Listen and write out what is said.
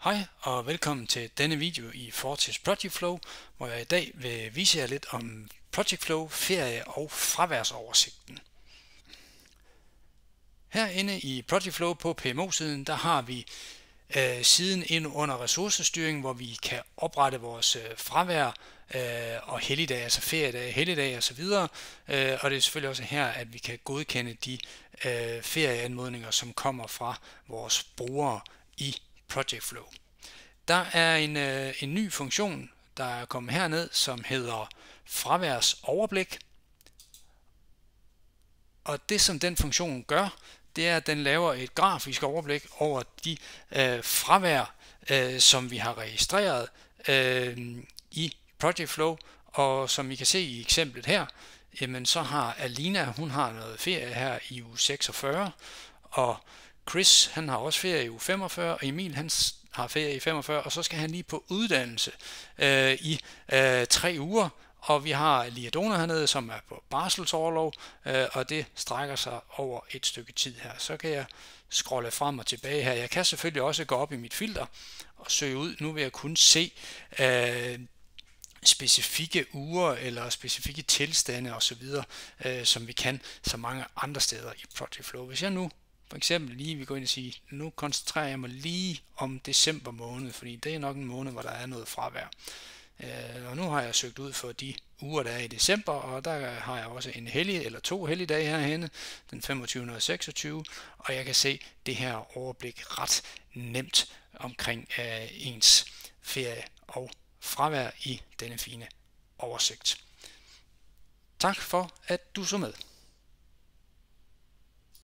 Hej og velkommen til denne video i Fortis Project Flow, hvor jeg i dag vil vise jer lidt om Project Flow, ferie- og fraværsoversigten. Herinde i Project Flow på PMO-siden, der har vi siden ind under ressourcestyring, hvor vi kan oprette vores fravær og helligdage, altså feriedage, helligdage osv. Og det er selvfølgelig også her, at vi kan godkende de ferieanmodninger, som kommer fra vores brugere i Project Flow. Der er en ny funktion, der er kommet herned, som hedder fraværsoverblik. Og det som den funktion gør, det er, at den laver et grafisk overblik over de fravær, som vi har registreret i Project Flow. Og som I kan se i eksemplet her, jamen så har Alina, hun har noget ferie her i uge 46, og Chris, han har også ferie i uge 45, og Emil, han har ferie i 45, og så skal han lige på uddannelse i 3 uger. Og vi har Liadona hernede, som er på barselsorlov, og det strækker sig over et stykke tid her. Så kan jeg scrolle frem og tilbage her. Jeg kan selvfølgelig også gå op i mit filter og søge ud. Nu vil jeg kun se specifikke uger eller specifikke tilstande osv., som vi kan så mange andre steder i Project Flow. Hvis jeg nu for eksempel lige vil gå ind og sige, nu koncentrerer jeg mig lige om december måned, fordi det er nok en måned, hvor der er noget fravær. Og nu har jeg søgt ud for de uger, der er i december, og der har jeg også en hellig eller 2 helligdage herhenne, den 25. og 26, og jeg kan se det her overblik ret nemt omkring ens ferie og fravær i denne fine oversigt. Tak for at du så med.